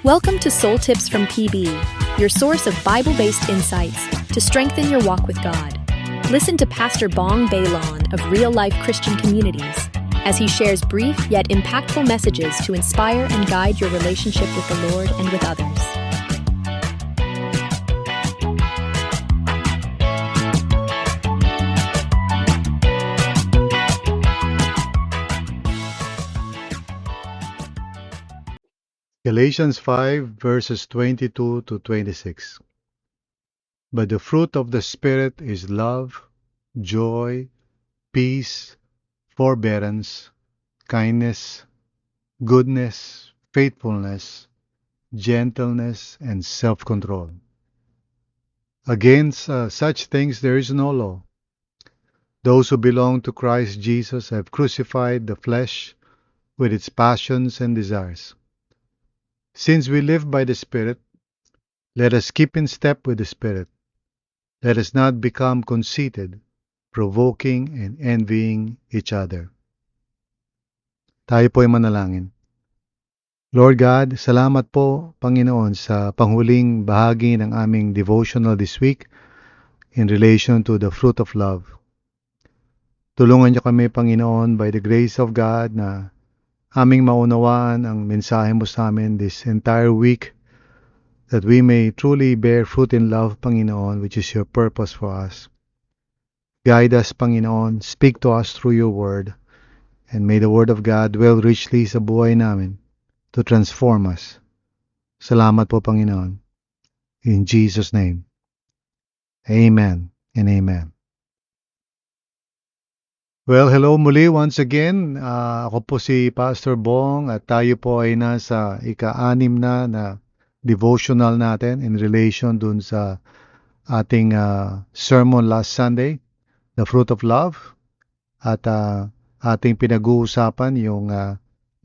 Welcome to Soul Tips from PB, your source of Bible-based insights to strengthen your walk with God. Listen to Pastor Bong Bailon of Real Life Christian Communities as he shares brief yet impactful messages to inspire and guide your relationship with the Lord and with others. Galatians 5 verses 22 to 26. But the fruit of the Spirit is love, joy, peace, forbearance, kindness, goodness, faithfulness, gentleness, and self-control. Against such things there is no law. Those who belong to Christ Jesus have crucified the flesh with its passions and desires. Since we live by the Spirit, let us keep in step with the Spirit. Let us not become conceited, provoking and envying each other. Tayo po ay manalangin. Lord God, salamat po, Panginoon, sa panghuling bahagi ng aming devotional this week in relation to the fruit of love. Tulungan niyo kami, Panginoon, by the grace of God na aming maunawaan ang mensahe mo sa amin this entire week, that we may truly bear fruit in love, Panginoon, which is your purpose for us. Guide us, Panginoon, speak to us through your word, and may the word of God dwell richly sa buhay namin to transform us. Salamat po, Panginoon. In Jesus' name, amen and amen. Well, hello muli once again. Ako po si Pastor Bong at tayo po ay nasa ika-6 na devotional natin in relation dun sa ating sermon last Sunday, the fruit of love. At ating pinag-uusapan yung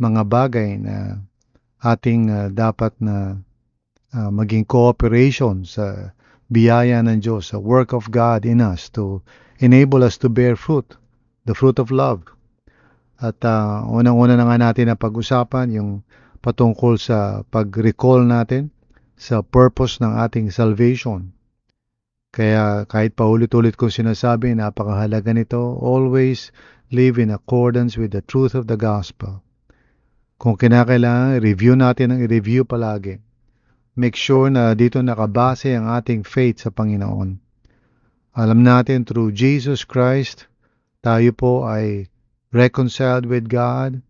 mga bagay na ating dapat na maging cooperation sa biyaya ng Diyos, sa work of God in us to enable us to bear fruit. The fruit of love. At unang-una na nga natin na pag-usapan yung patungkol sa pag-recall natin sa purpose ng ating salvation. Kaya kahit paulit-ulit kong sinasabi, napakahalaga nito, always live in accordance with the truth of the gospel. Kung kinakailangan, review natin ang i-review palagi. Make sure na dito nakabase ang ating faith sa Panginoon. Alam natin through Jesus Christ, tayo po ay reconciled with God.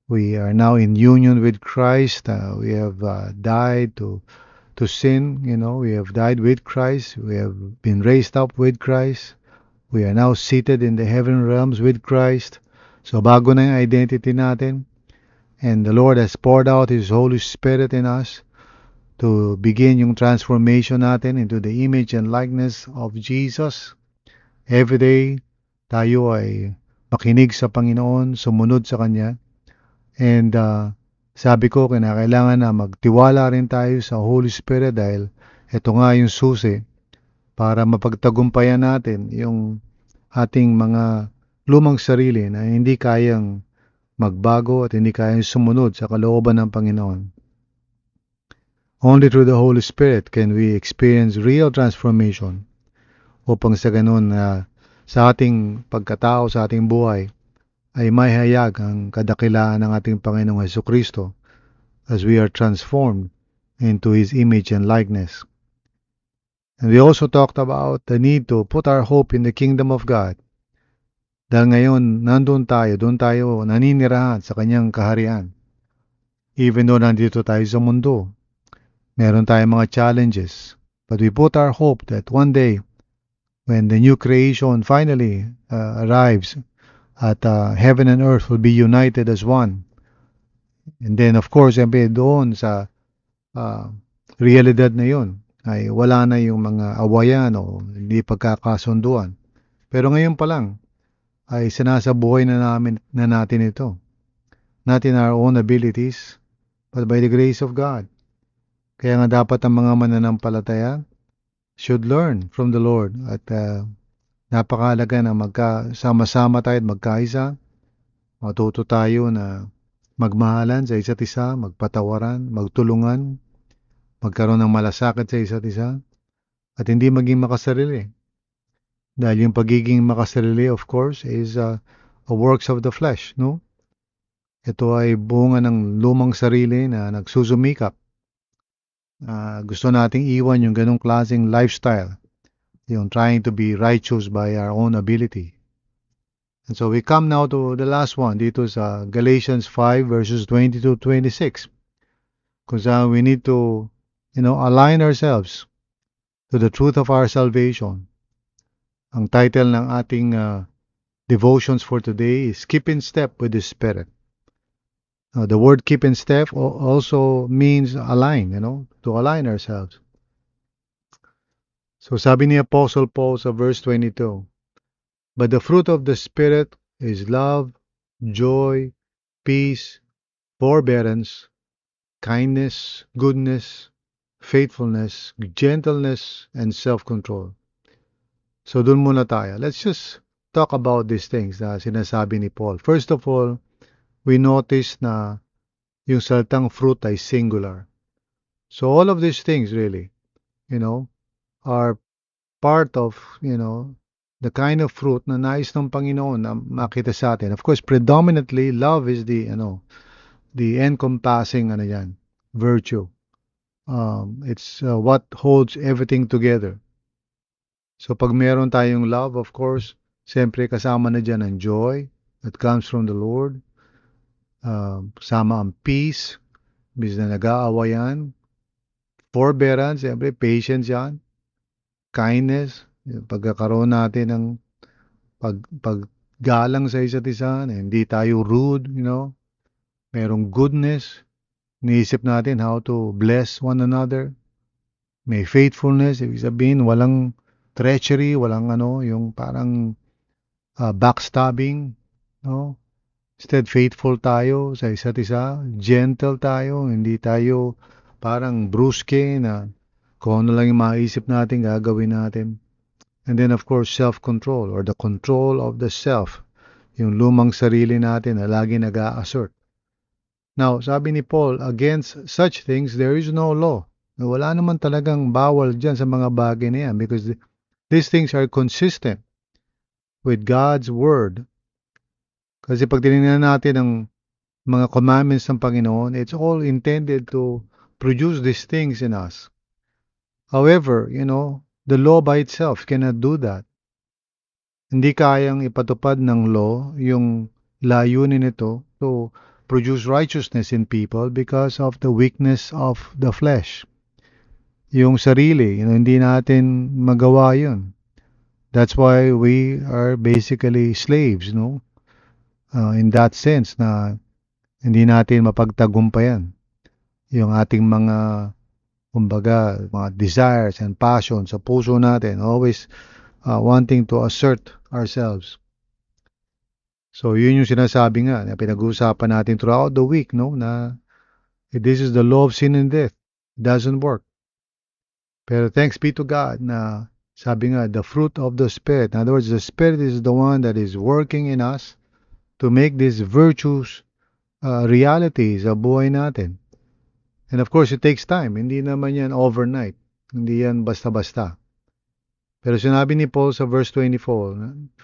We are now in union with Christ. We have died to sin. We have died with Christ. We have been raised up with Christ. We are now seated in the heaven realms with Christ. So bago na yung identity natin. And the Lord has poured out His Holy Spirit in us to begin yung transformation natin into the image and likeness of Jesus. Every day, tayo ay makinig sa Panginoon, sumunod sa Kanya. And sabi ko, kinakailangan na magtiwala rin tayo sa Holy Spirit dahil ito nga yung susi para mapagtagumpayan natin yung ating mga lumang sarili na hindi kayang magbago at hindi kayang sumunod sa kalooban ng Panginoon. Only through the Holy Spirit can we experience real transformation upang sa ganun sa ating pagkatao, sa ating buhay, ay may hayag ang kadakilaan ng ating Panginoong Hesukristo as we are transformed into His image and likeness. And we also talked about the need to put our hope in the kingdom of God. Dahil ngayon, doon tayo naninirahan sa Kanyang kaharian. Even though nandito tayo sa mundo, meron tayong mga challenges. But we put our hope that one day, when the new creation finally arrives at heaven and earth will be united as one. And then of course, doon sa realidad na yun, ay wala na yung mga awayan o hindi pagkakasunduan. Pero ngayon pa lang, ay sinasabuhay na natin ito. Not in our own abilities, but by the grace of God. Kaya nga dapat ang mga mananampalataya should learn from the Lord at napakahalaga na magkasama-sama tayo at magkaisa. Matuto tayo na magmahalan sa isa't isa, magpatawaran, magtulungan, magkaroon ng malasakit sa isa't isa, at hindi maging makasarili. Dahil yung pagiging makasarili, of course, is a works of the flesh, no? Ito ay bunga ng lumang sarili na nagsusumikap. Gusto nating iwan yung ganong klaseng lifestyle, yung trying to be righteous by our own ability. And so we come now to the last one, dito sa Galatians 5 verses 20 to 26. Kung saan we need to, align ourselves to the truth of our salvation. Ang title ng ating devotions for today is Keep in Step with the Spirit. The word keep in step also means align, to align ourselves. So sabi ni Apostle Paul sa verse 22, but the fruit of the Spirit is love, joy, peace, forbearance, kindness, goodness, faithfulness, gentleness, and self-control. So dun muna tayo. Let's just talk about these things na sinasabi ni Paul. First of all, we notice na yung salitang fruit ay singular. So all of these things really, are part of, the kind of fruit na nais ng Panginoon na makita sa atin. Of course, predominantly, love is the encompassing, virtue. It's what holds everything together. So pag meron tayong love, of course, siyempre kasama na dyan ang joy that comes from the Lord. Kasama ang peace, bis na nag-aawayan. Forbearance, siyempre, patience yan. Kindness, pagkakaroon natin ng paggalang sa isa't isa, hindi tayo rude, Merong goodness, niisip natin how to bless one another. May faithfulness, ibig sabihin, walang treachery, walang yung parang backstabbing, no? Instead, faithful tayo sa isa't isa, gentle tayo, hindi tayo parang bruske na kung ano lang yung maisip natin, gagawin natin. And then, of course, self-control or the control of the self, yung lumang sarili natin na lagi nag-a-assert. Now, sabi ni Paul, against such things, there is no law. Wala naman talagang bawal dyan sa mga bagay na yan because these things are consistent with God's Word. Kasi pag tinignan natin ang mga commandments ng Panginoon, it's all intended to produce these things in us. However, the law by itself cannot do that. Hindi kayang ipatupad ng law yung layunin nito to produce righteousness in people because of the weakness of the flesh. Yung sarili, hindi natin magawa yun. That's why we are basically slaves, in that sense na hindi natin mapagtagumpayan yung ating mga mga desires and passions sa puso natin, always wanting to assert ourselves. So yun yung sinasabi nga na pinag-uusapan natin throughout the week, na this is the law of sin and death. It doesn't work. Pero thanks be to God na sabi nga, the fruit of the Spirit. In other words, the Spirit is the one that is working in us to make these virtues realities sa buhay natin. And of course, it takes time. Hindi naman yan overnight. Hindi yan basta-basta. Pero sinabi ni Paul sa verse 24,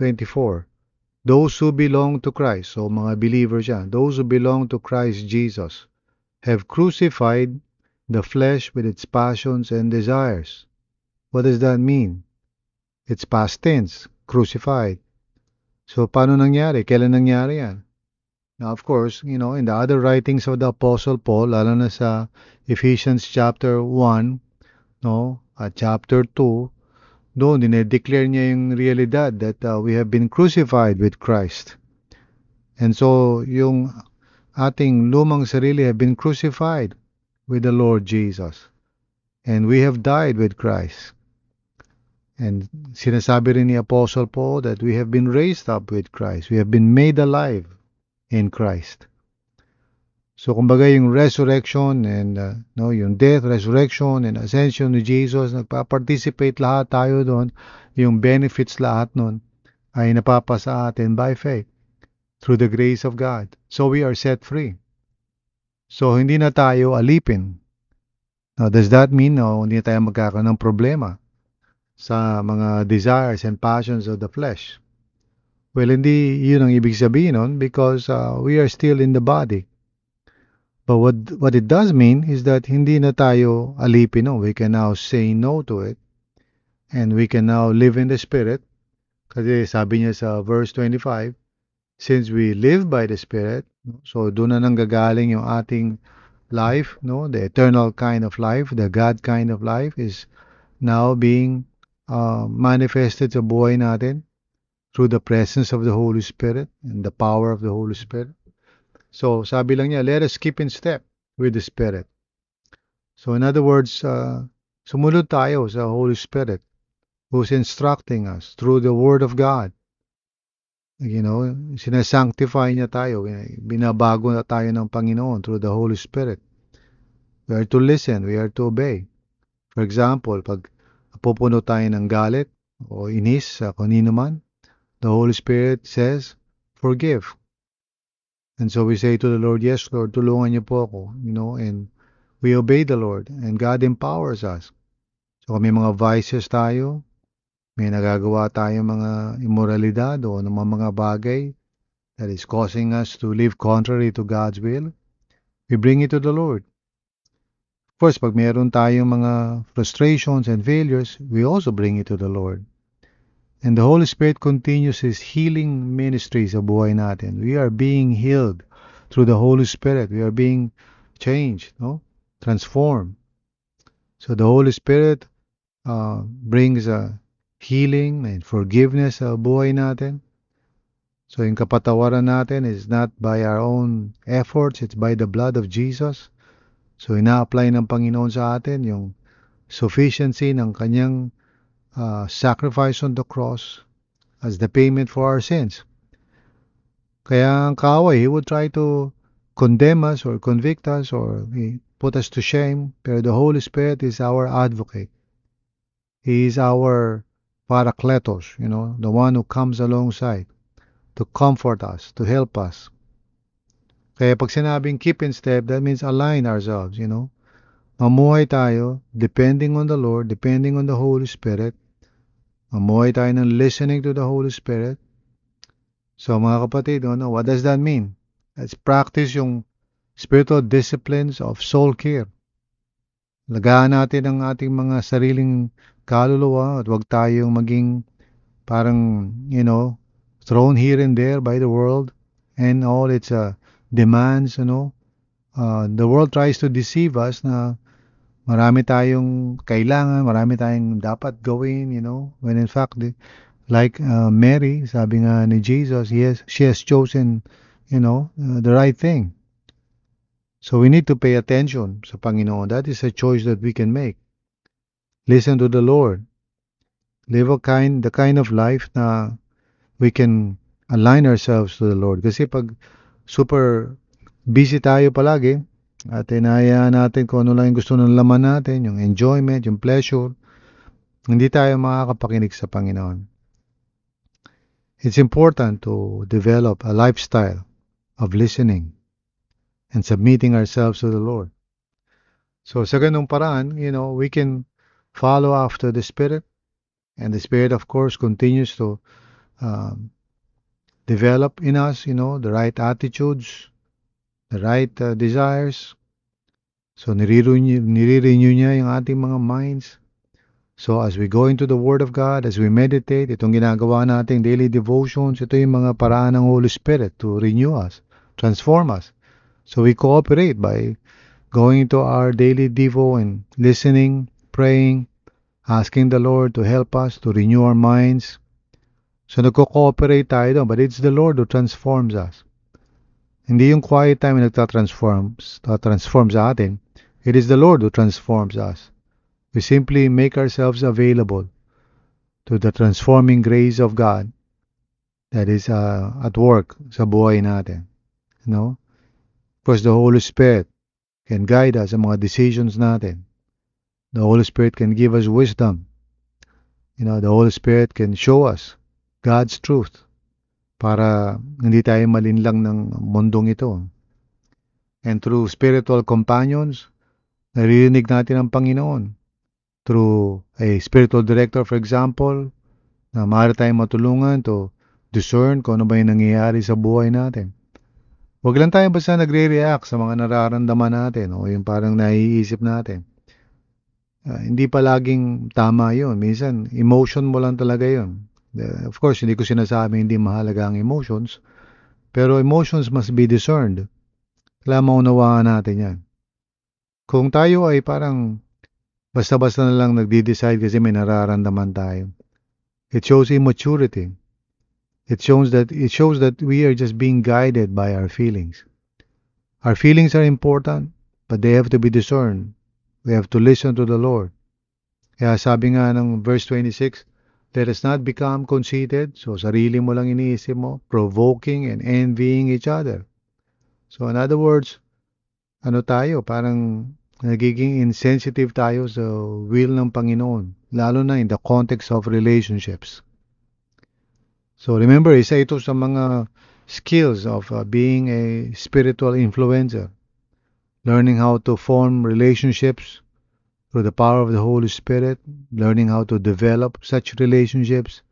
those who belong to Christ, so mga believers yan, those who belong to Christ Jesus, have crucified the flesh with its passions and desires. What does that mean? It's past tense, crucified. So paano nangyari? Kailan nangyari yan? Now, of course, in the other writings of the Apostle Paul, lalo na sa Ephesians chapter 1, at chapter 2, doon dinedeclare niya yung realidad that we have been crucified with Christ. And so, yung ating lumang sarili have been crucified with the Lord Jesus. And we have died with Christ. And sinasabi rin ni Apostle Paul that we have been raised up with Christ. We have been made alive in Christ. So kumbaga yung resurrection and yung death, resurrection and ascension ni Jesus, nagpa-participate lahat tayo doon. Yung benefits lahat nun ay napapasa atin by faith through the grace of God. So we are set free. So, hindi na tayo alipin. Now, does that mean hindi na tayo magkakaroon ng problema sa mga desires and passions of the flesh? Well, hindi yun ang ibig sabihin nun because we are still in the body. But what it does mean is that hindi na tayo alipin. No? We can now say no to it and we can now live in the Spirit. Kasi sabi niya sa verse 25, since we live by the Spirit, so doon na nanggagaling yung ating life, no? The eternal kind of life, the God kind of life is now being manifested sa buhay natin through the presence of the Holy Spirit and the power of the Holy Spirit. So sabi lang niya, let us keep in step with the Spirit. So in other words, sumunod tayo sa Holy Spirit who's instructing us through the Word of God. You know, sinasanctify niya tayo, binabago na tayo ng Panginoon through the Holy Spirit. We are to listen, we are to obey. For example, pag pupuno tayo ng galit o inis sa kanino man, the Holy Spirit says, forgive. And so we say to the Lord, yes, Lord, tulungan niyo po ako, and we obey the Lord and God empowers us. So kung may mga vices tayo, may nagagawa tayo mga immoralidad o ng mga bagay that is causing us to live contrary to God's will, we bring it to the Lord. Of course, pag meron tayong mga frustrations and failures, we also bring it to the Lord. And the Holy Spirit continues His healing ministry sa buhay natin. We are being healed through the Holy Spirit. We are being changed, transformed. So the Holy Spirit brings healing and forgiveness sa buhay natin. So yung kapatawaran natin is not by our own efforts, it's by the blood of Jesus. So ina-apply ng Panginoon sa atin yung sufficiency ng kanyang sacrifice on the cross as the payment for our sins. Kaya ang kaaway, he would try to condemn us or convict us or put us to shame, pero the Holy Spirit is our advocate. He is our Parakletos, the one who comes alongside to comfort us, to help us. Kaya pag sinabing keep in step, that means align ourselves, Mamuhay tayo depending on the Lord, depending on the Holy Spirit. Mamuhay tayo ng listening to the Holy Spirit. So mga kapatid, what does that mean? Let's practice yung spiritual disciplines of soul care. Lagaan natin ang ating mga sariling kaluluwa at huwag tayong maging parang, thrown here and there by the world and all its demands, The world tries to deceive us na marami tayong kailangan, marami tayong dapat gawin, when in fact, like Mary, sabi nga ni Jesus, she has chosen, the right thing. So we need to pay attention sa Panginoon. That is a choice that we can make. Listen to the Lord. Live the kind of life na we can align ourselves to the Lord. Kasi pag super busy tayo palagi at inahayaan natin kung ano lang yung gusto ng laman natin, yung enjoyment, yung pleasure, hindi tayo makakapakinig sa Panginoon. It's important to develop a lifestyle of listening and submitting ourselves to the Lord. So sa ganung paraan, we can follow after the Spirit, and the Spirit, of course, continues to develop in us, the right attitudes, the right desires. So nire-renew niya yung ating mga minds. So as we go into the Word of God, as we meditate, itong ginagawa nating daily devotions, ito yung mga paraan ng Holy Spirit to renew us, transform us. So we cooperate by going into our daily devo and listening, praying, asking the Lord to help us to renew our minds. So nagko-cooperate tayo doon, but it's the Lord who transforms us. Hindi yung quiet time na nagtatransform sa atin. It is the Lord who transforms us. We simply make ourselves available to the transforming grace of God that is at work sa buhay natin. Because the Holy Spirit can guide us sa mga decisions natin. The Holy Spirit can give us wisdom. The Holy Spirit can show us God's truth para hindi tayo malinlang ng mundong ito. And through spiritual companions, naririnig natin ang Panginoon. Through a spiritual director, for example, na maaari tayong matulungan to discern kung ano ba yung nangyayari sa buhay natin. Huwag lang tayo basta nagre-react sa mga nararamdaman natin o yung parang naiisip natin. Hindi palaging tama yun. Minsan, emotion mo lang talaga yun. Of course, hindi ko sinasabi hindi mahalaga ang emotions, pero emotions must be discerned. Kailangan maunawaan natin yan. Kung tayo ay parang basta-basta na lang nagde-decide kasi may nararamdaman tayo, it shows immaturity. It shows that we are just being guided by our feelings. Our feelings are important, but they have to be discerned. We have to listen to the Lord. Kaya sabi nga ng verse 26, let us not become conceited. So sarili mo lang iniisip mo, provoking and envying each other. So in other words, ano tayo, parang nagiging insensitive tayo sa will ng Panginoon, lalo na in the context of relationships. So remember, isa ito sa mga skills of being a spiritual influencer. Learning how to form relationships through the power of the Holy Spirit, learning how to develop such relationships,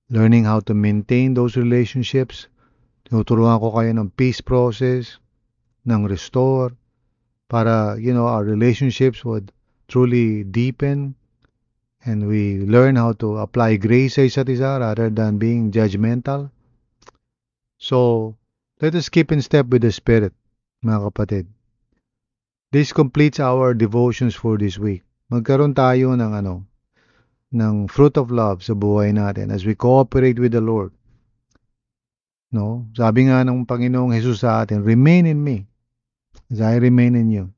learning how to maintain those relationships. Tinuturuan ko kayo ng peace process, ng restore, para, our relationships would truly deepen and we learn how to apply grace sa isa't isa rather than being judgmental. So, let us keep in step with the Spirit, mga kapatid. This completes our devotions for this week. Magkaroon tayo ng fruit of love sa buhay natin as we cooperate with the Lord. No? Sabi nga ng Panginoong Jesus sa atin, remain in me as I remain in you.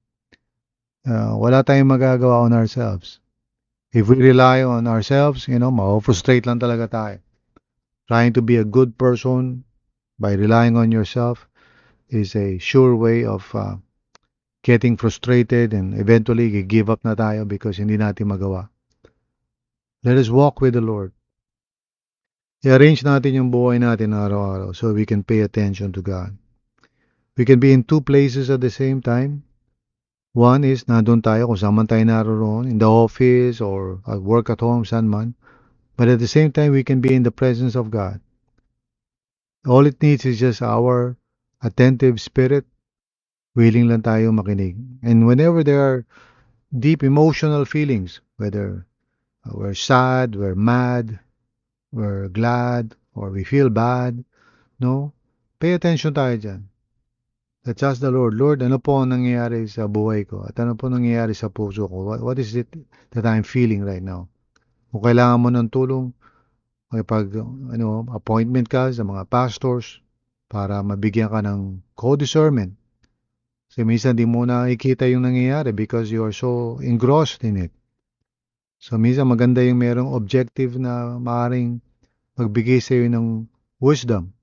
Wala tayong magagawa on ourselves. If we rely on ourselves, ma-frustrate lang talaga tayo. Trying to be a good person by relying on yourself is a sure way of getting frustrated and eventually give up na tayo because hindi natin magawa. Let us walk with the Lord. I-arrange natin yung buhay natin araw-araw so we can pay attention to God. We can be in two places at the same time. One is, nandun tayo kung saan man tayo naroon, in the office or at work at home, saan man. But at the same time, we can be in the presence of God. All it needs is just our attentive spirit, willing lang tayo makinig. And whenever there are deep emotional feelings, whether we're sad, we're mad, we're glad, or we feel bad, pay attention tayo dyan. Let's ask the Lord, Lord, ano po ang nangyayari sa buhay ko? At ano po nangyayari sa puso ko? What is it that I'm feeling right now? Kung kailangan mo ng tulong, appointment ka sa mga pastors para mabigyan ka ng co-discernment. Kasi minsan di mo nakikita yung nangyayari because you are so engrossed in it. So minsan maganda yung merong objective na maaaring magbigay sa iyo ng wisdom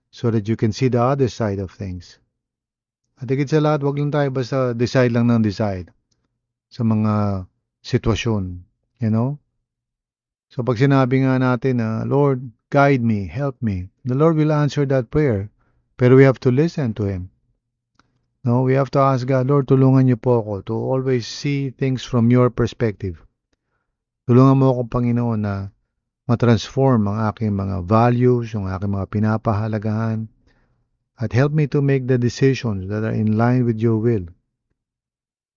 so that you can see the other side of things. At higit sa lahat, wag lang tayo basta decide lang ng decide sa mga sitwasyon. So pag sinabi nga natin na, Lord, guide me, help me, the Lord will answer that prayer. Pero we have to listen to Him. We have to ask God, Lord, tulungan niyo po ako to always see things from your perspective. Tulungan mo ako, Panginoon, na matransform ang aking mga values, yung aking mga pinapahalagahan, at help me to make the decisions that are in line with your will.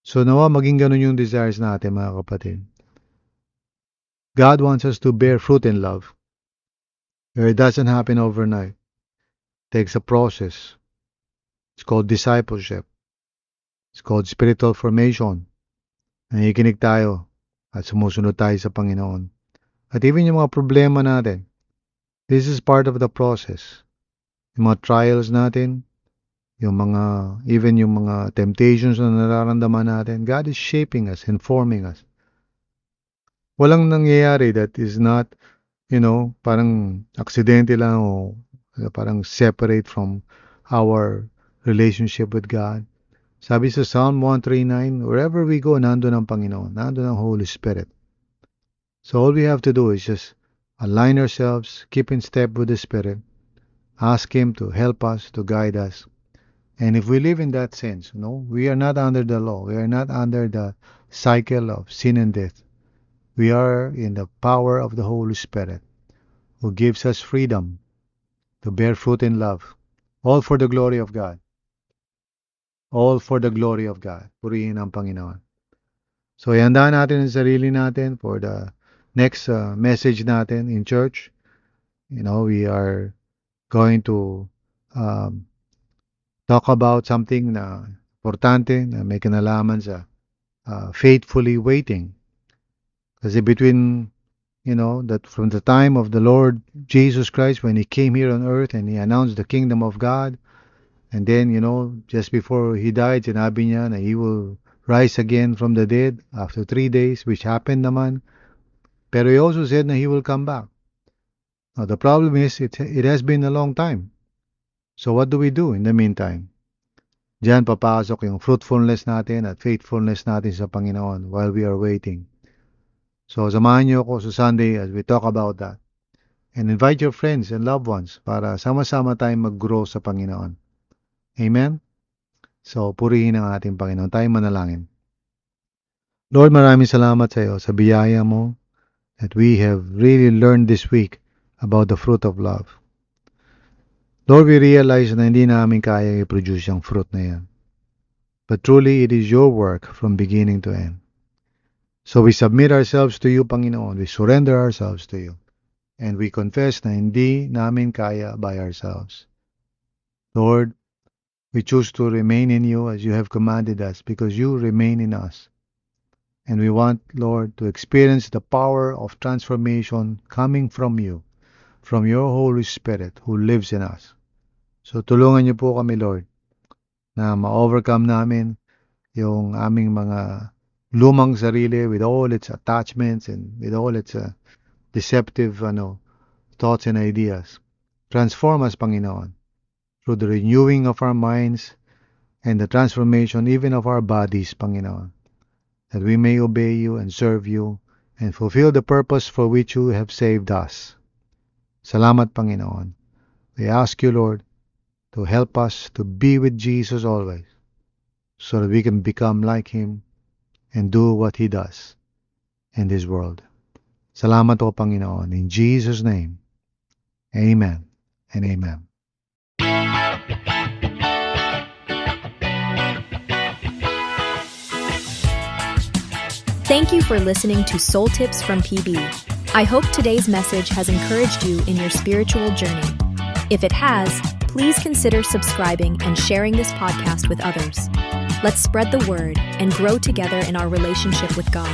So nawa maging ganun yung desires natin, mga kapatid. God wants us to bear fruit in love. It doesn't happen overnight. It takes a process. It's called discipleship. It's called spiritual formation. Nakikinig tayo at sumusunod tayo sa Panginoon. At even yung mga problema natin, this is part of the process. Yung mga trials natin, even yung mga temptations na nararamdaman natin, God is shaping us and forming us. Walang nangyayari that is not, parang aksidente lang o parang separate from our relationship with God. Sabi sa Psalm 139, wherever we go, nandun ang Panginoon, nandun ang Holy Spirit. So all we have to do is just align ourselves, keep in step with the Spirit, ask Him to help us, to guide us, And if we live in that sense, we are not under the law. We are not under the cycle of sin and death. We are in the power of the Holy Spirit who gives us freedom to bear fruit in love. All for the glory of God. All for the glory of God. Purihin ang Panginoon. So, ihanda natin ang sarili natin for the next message natin in church. We are going to talk about something na importante na may kinalaman sa faithfully waiting. Kasi between, that from the time of the Lord Jesus Christ when He came here on earth and He announced the kingdom of God, and then, just before He died, sinabi niya na He will rise again from the dead after 3 days, which happened naman. Pero He also said na He will come back. Now, the problem is, it has been a long time. So what do we do in the meantime? Diyan papasok yung fruitfulness natin at faithfulness natin sa Panginoon while we are waiting. So samahan niyo ako sa Sunday as we talk about that. And invite your friends and loved ones para sama-sama tayong mag-grow sa Panginoon. Amen? So purihin ang ating Panginoon. Tayo manalangin. Lord, maraming salamat sa iyo sa biyaya mo that we have really learned this week about the fruit of love. Lord, we realize na hindi namin kaya i-produce yung fruit na yan. But truly, it is your work from beginning to end. So we submit ourselves to you, Panginoon. We surrender ourselves to you. And we confess na hindi namin kaya by ourselves. Lord, we choose to remain in you as you have commanded us because you remain in us. And we want, Lord, to experience the power of transformation coming from you, from your Holy Spirit who lives in us. So tulungan niyo po kami, Lord, na ma-overcome namin yung aming mga lumang sarili with all its attachments and with all its deceptive thoughts and ideas. Transform us, Panginoon, through the renewing of our minds and the transformation even of our bodies, Panginoon, that we may obey you and serve you and fulfill the purpose for which you have saved us. Salamat, Panginoon. We ask you, Lord, to help us to be with Jesus always so that we can become like Him and do what He does in this world. Salamat po, Panginoon. In Jesus' name, amen and amen. Thank you for listening to Soul Tips from PB. I hope today's message has encouraged you in your spiritual journey. If it has, please consider subscribing and sharing this podcast with others. Let's spread the word and grow together in our relationship with God.